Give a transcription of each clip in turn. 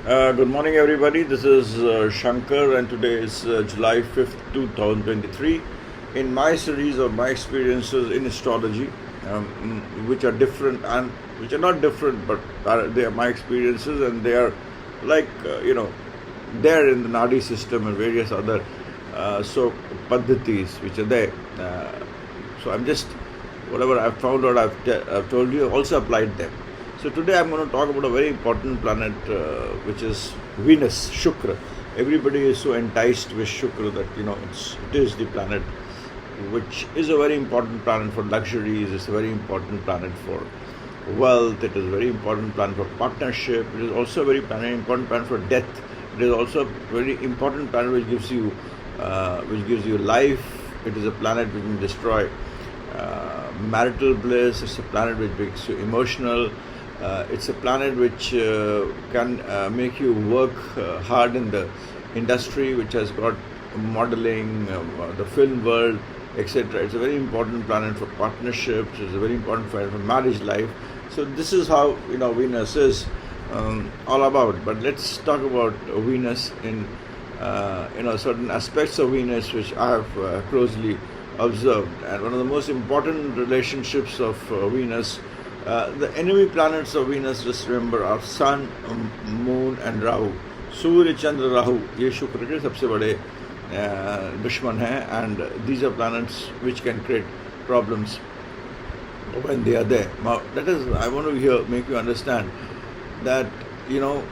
Good morning, everybody. This is Shanker, and today is July 5th, 2023. In my series of my experiences in astrology, which are different and which are not different, but they are my experiences, and they are like, there in the Nadi system and various other paddhatis which are there. So I'm just, whatever I've found out, I've told you, also applied them. So today I'm going to talk about a very important planet, which is Venus, Shukra. Everybody is so enticed with Shukra that it is the planet which is a very important planet for luxuries. It's a very important planet for wealth. It is a very important planet for partnership. It is also a very important planet for death. It is also a very important planet which gives you life. It is a planet which can destroy marital bliss. It's a planet which makes you emotional. It's a planet which can make you work hard in the industry, which has got modeling, the film world, etc. It's a very important planet for partnerships. It's a very important planet for marriage life. So this is how Venus is all about. But let's talk about Venus in certain aspects of Venus which I have closely observed. And one of the most important relationships of Venus. The enemy planets of Venus, just remember, are Sun, Moon and Rahu. Surya, Chandra, Rahu, ये शुक्र के सबसे बड़े दुश्मन हैं, and these are planets which can create problems when they are there. Now, that is, I want to make you understand that you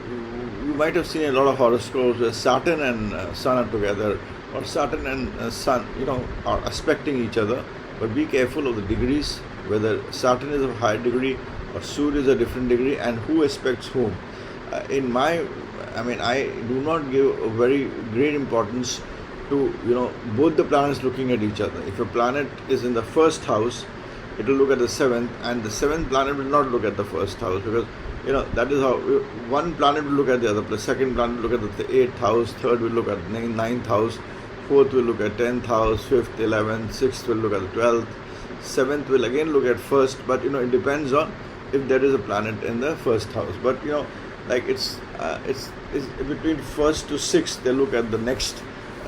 might have seen a lot of horoscopes where Saturn and Sun are together, or Saturn and Sun are aspecting each other. But be careful of the degrees, whether Saturn is of a higher degree or Surya is a different degree, and who aspects whom. I do not give a very great importance to both the planets looking at each other. If a planet is in the first house, it will look at the seventh, and the seventh planet will not look at the first house, because that is how one planet will look at the other. The second planet will look at the eighth house, third will look at the ninth house, fourth will look at 10th house, fifth, 11th, sixth will look at the 12th, seventh will again look at first. But it depends on if there is a planet in the first house. But it's between first to sixth they look at the next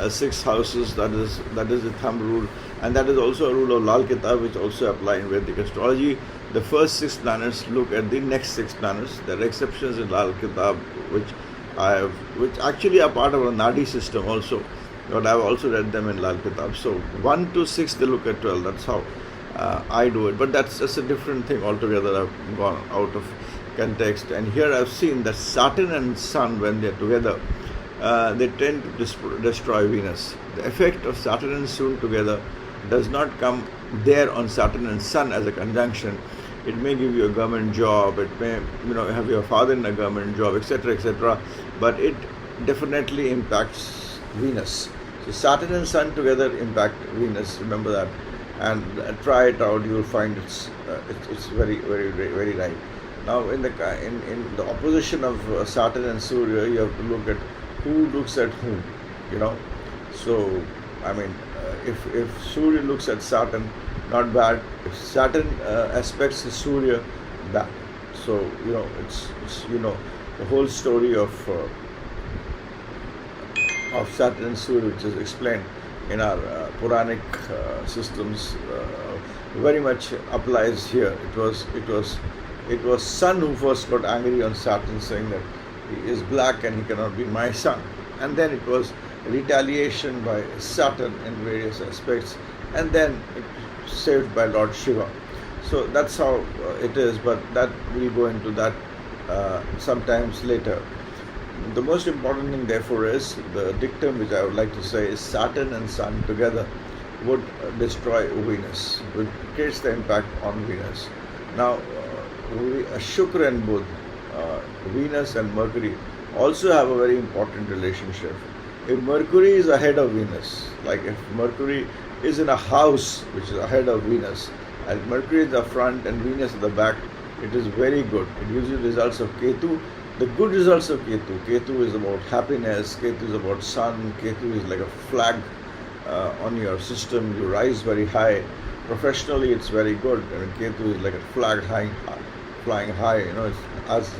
6 houses. That is the thumb rule, and that is also a rule of Lal Kitab, which also apply in Vedic astrology. The first 6 planets look at the next 6 planets. There are exceptions in Lal Kitab which actually are part of a Nadi system also. But I've also read them in Lal Kitab. So 1 to 6 they look at 12. That's how I do it. But that's a different thing altogether. I've gone out of context. And here I've seen that Saturn and Sun, when they're together, they tend to destroy Venus. The effect of Saturn and Sun together does not come there on Saturn and Sun as a conjunction. It may give you a government job. It may have your father in a government job, etc., etc. But it definitely impacts Venus. So Saturn and Sun together impact Venus. Remember that, and try it out. You will find it's very, very, very right. Now, in the opposition of Saturn and Surya, you have to look at who looks at whom. So if Surya looks at Saturn, not bad. If Saturn aspects Surya, bad. So it's the whole story of Saturn and Surya, which is explained in our Puranic systems, very much applies here. It was Sun who first got angry on Saturn, saying that he is black and he cannot be my son. And then it was retaliation by Saturn in various aspects, and then it saved by Lord Shiva. So that's how it is, but that we'll go into that sometimes later. The most important thing, therefore, is the dictum which I would like to say is Saturn and Sun together would destroy Venus, would create the impact on Venus. Now, Shukra and Buddha, Venus and Mercury also have a very important relationship. If Mercury is ahead of Venus, like if Mercury is in a house which is ahead of Venus, and Mercury is the front and Venus at the back, it is very good. It gives you results of Ketu. The good results of Ketu. Ketu is about happiness. Ketu is about sun. Ketu is like a flag on your system. You rise very high. Professionally, it's very good. Ketu is like a flag flying high. It's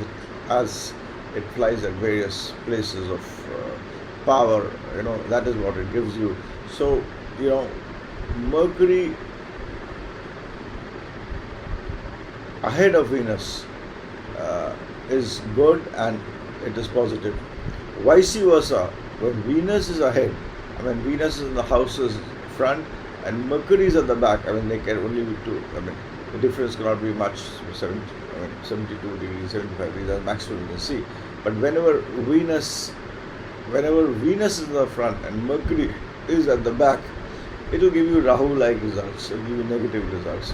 as it flies at various places of power. That is what it gives you. So Mercury ahead of Venus is good and it is positive. Vice versa, when Venus is ahead, Venus is in the house's front and Mercury is at the back. They can only be two. The difference cannot be much. 72 degrees, 75 degrees, that's maximum you can see. But whenever Venus is in the front and Mercury is at the back, it will give you Rahu-like results. It will give you negative results.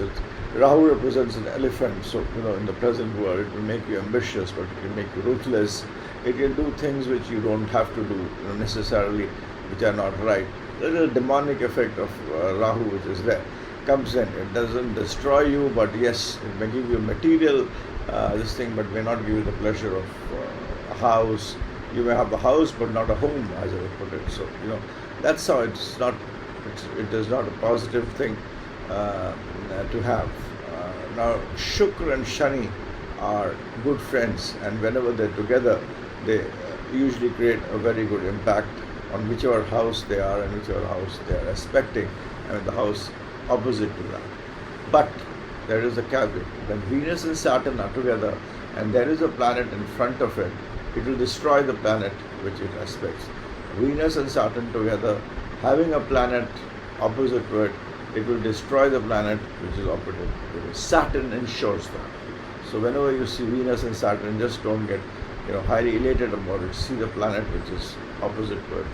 Rahu represents an elephant, so in the present world it will make you ambitious, but it will make you ruthless. It can do things which you don't have to do necessarily, which are not right. There is a demonic effect of Rahu which is there, comes in. It doesn't destroy you, but yes, it may give you material this thing, but may not give you the pleasure of a house. You may have the house, but not a home, as I would put it. So that's how it is not a positive thing to have. Now, Shukra and Shani are good friends, and whenever they're together, they usually create a very good impact on whichever house they are and whichever house they are aspecting, the house opposite to that. But there is a caveat. When Venus and Saturn are together and there is a planet in front of it, it will destroy the planet which it aspects. Venus and Saturn together, having a planet opposite to it, it will destroy the planet which is opposite to it. Saturn ensures that. So whenever you see Venus and Saturn, just don't get highly elated about it. See the planet which is opposite to it.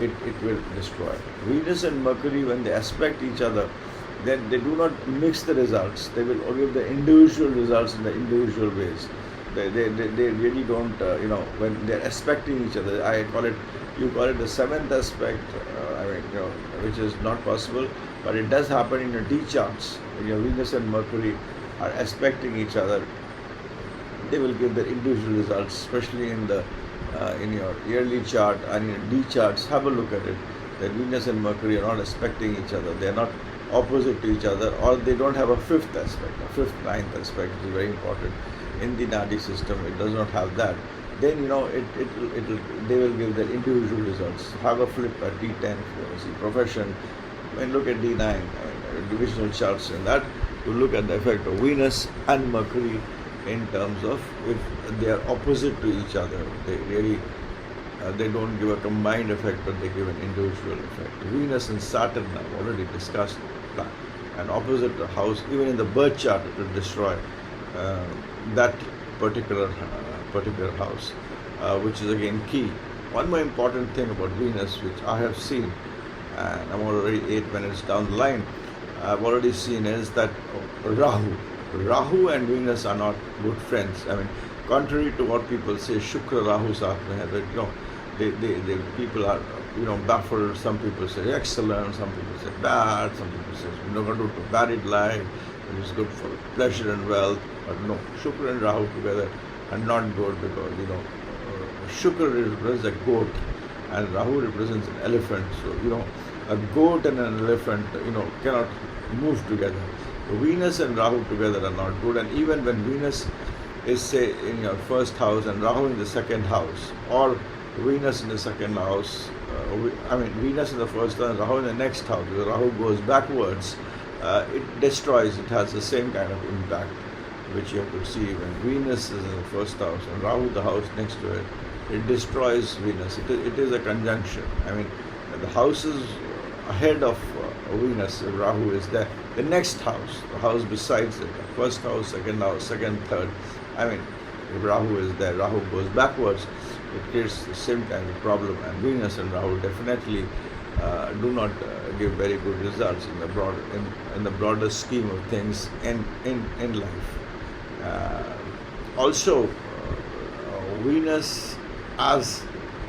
It will destroy. Venus and Mercury, when they aspect each other, then they do not mix the results. They will give the individual results in the individual ways. They really don't, when they're aspecting each other, you call it the seventh aspect, which is not possible, but it does happen in your D charts. When your Venus and Mercury are aspecting each other, they will give the individual results, especially in your yearly chart and your D charts. Have a look at it. That Venus and Mercury are not aspecting each other. They are not opposite to each other, or they don't have a fifth aspect, a fifth, ninth aspect, which is very important. In the Nadi system, it does not have that. Then they will give their individual results. Have a flip at D10 if you want to see profession. Look at D9, divisional charts in that, to look at the effect of Venus and Mercury in terms of if they are opposite to each other. They really they don't give a combined effect, but they give an individual effect. Venus and Saturn, I've already discussed that. And opposite the house, even in the birth chart, it will destroy that particular house, which is again key. One more important thing about Venus, which I have seen, and I'm already 8 minutes down the line, I've already seen, is that Rahu and Venus are not good friends. Contrary to what people say, Shukra Rahu Saath mein hai, they people are baffled. Some people say excellent, some people say bad, some people say we're not going to married life, it is good for pleasure and wealth. But no, Shukra and Rahu together are not good, because Shukra represents a goat and Rahu represents an elephant. So a goat and an elephant cannot move together. So Venus and Rahu together are not good. And even when Venus is, say, in your first house and Rahu in the second house, or Venus in the second house, Venus in the first house and Rahu in the next house, because Rahu goes backwards, it destroys. It has the same kind of impact which you have to see when Venus is in the first house and Rahu the house next to it. It destroys Venus. It is a conjunction. The house is ahead of Venus, Rahu is there. The next house, the house besides it, the first house, second, third, if Rahu is there, Rahu goes backwards, it creates the same kind of problem. And Venus and Rahu definitely do not give very good results in the broader scheme of things in life. Also, Venus has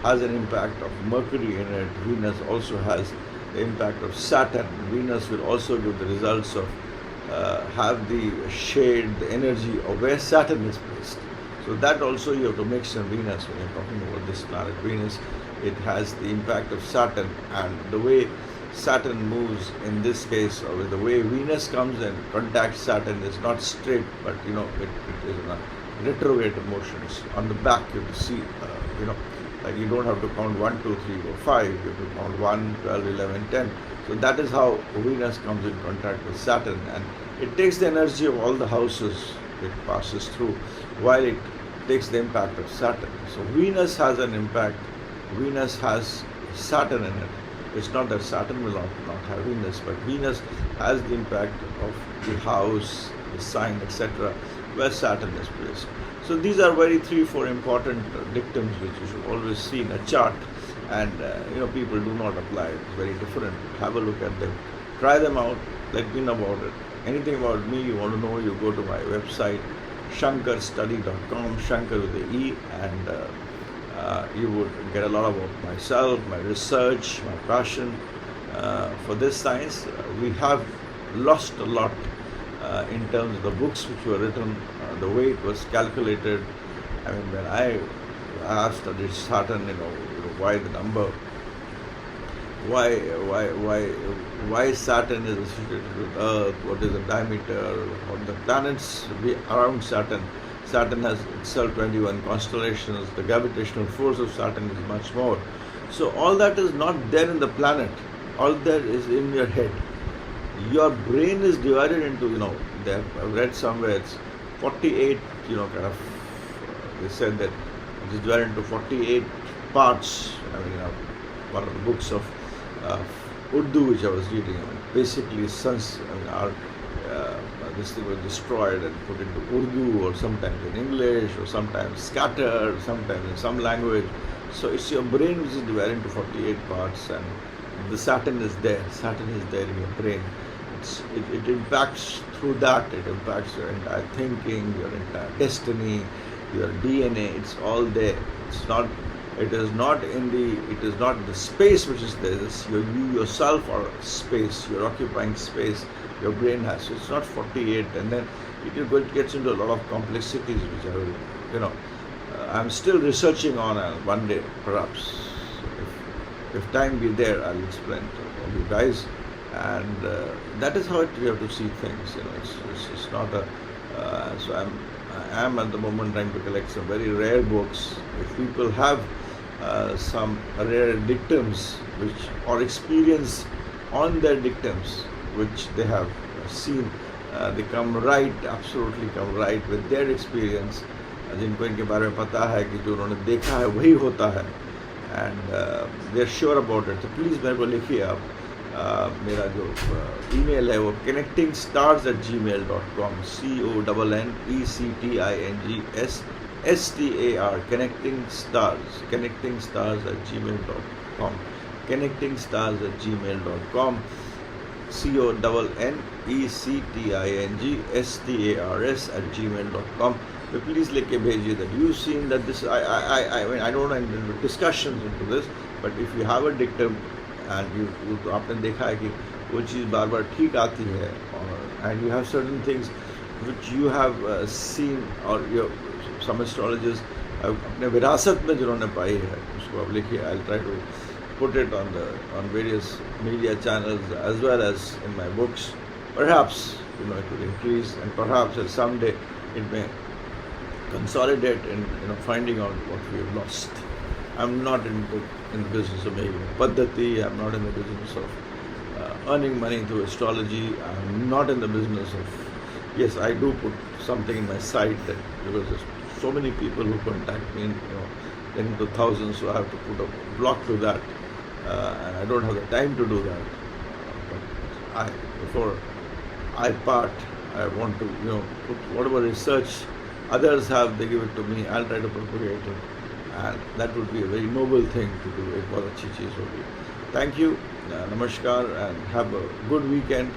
an impact of Mercury in it. Venus also has the impact of Saturn. Venus will also give the results of have the shade, the energy of where Saturn is placed. So that also you have to mix in Venus when you're talking about this planet Venus. It has the impact of Saturn, and the way Saturn moves in this case, or the way Venus comes and contacts Saturn, is not straight, but it is retrograde motions. On the back, you have to see, like you don't have to count 1, 2, 3, 4, 5. You have to count 1, 12, 11, 10. So that is how Venus comes in contact with Saturn, and it takes the energy of all the houses it passes through, while it takes the impact of Saturn. So Venus has an impact. Venus has Saturn in it. It's not that Saturn will not have Venus, but Venus has the impact of the house, the sign, etc., where Saturn is placed. So these are very 3-4 important dictums which you should always see in a chart, and people do not apply it. It's very different. Have a look at them, try them out, let me know about it. Anything about me you want to know, you go to my website, shankerstudy.com, Shanker with the E, and you would get a lot about myself, my research, my passion for this science. We have lost a lot in terms of the books which were written, the way it was calculated. I mean, when I studied Saturn, why the number, why Saturn is associated with Earth, what is the diameter, what the planets around Saturn. Saturn has itself 21 constellations, the gravitational force of Saturn is much more. So all that is not there in the planet, all that is in your head. Your brain is divided into, I've read somewhere it's 48, they said that it is divided into 48 parts. I mean, one of the books of Urdu which I was reading, basically this thing was destroyed and put into Urdu, or sometimes in English, or sometimes scattered, sometimes in some language. So it's your brain which is divided into 48 parts, and the Saturn is there. Saturn is there in your brain. It impacts through that. It impacts your entire thinking, your entire destiny, your DNA. It's all there. It is not the space which is there. You yourself are space. You're occupying space. Your brain has. So it's not 48, and then it gets into a lot of complexities which I will, I'm still researching on. One day, perhaps, if time be there, I'll explain to all you guys. And that is how you have to see things. It's not a. So I am at the moment trying to collect some very rare books. If people have some rare dictums or experience on their dictums which they have seen, they come right, absolutely come right with their experience. जिनको इनके बारे में पता है कि जो उन्होंने देखा है वही होता है, and they are sure about it. So please मेरे को लिखिए आप. मेरा जो ईमेल है वो connectingstars@gmail.com, CONNECTINGSTAR, connectingstars@gmail.com, connectingstars@gmail.com, CONNECTINGSTARS@gmail.com. But please लेके भेजिए that you've seen that this. I mean, I don't know into discussions into this, but if you have a dictum and तो आपने देखा है कि वो चीज़ बार बार ठीक आती है, and you have certain things which you have seen, or some astrologers अपने विरासत में जिन्होंने पाई है उसको आप लिखिए. I'll try to put it on various media channels as well as in my books. Perhaps it will increase, and perhaps someday it may consolidate in finding out what we have lost. I'm not in the business of making paddhati. I'm not in the business of earning money through astrology. I'm not in the business of. Yes, I do put something in my site that because there's so many people who contact me, into thousands, so I have to put a block to that, and I don't have the time to do that. But before I part, I want to put whatever research others have, they give it to me. I'll try to propagate it. And that would be a very noble thing to do. It was a chichi. Thank you, namaskar, and have a good weekend.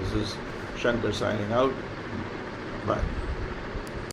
This is Shanker signing out. Bye.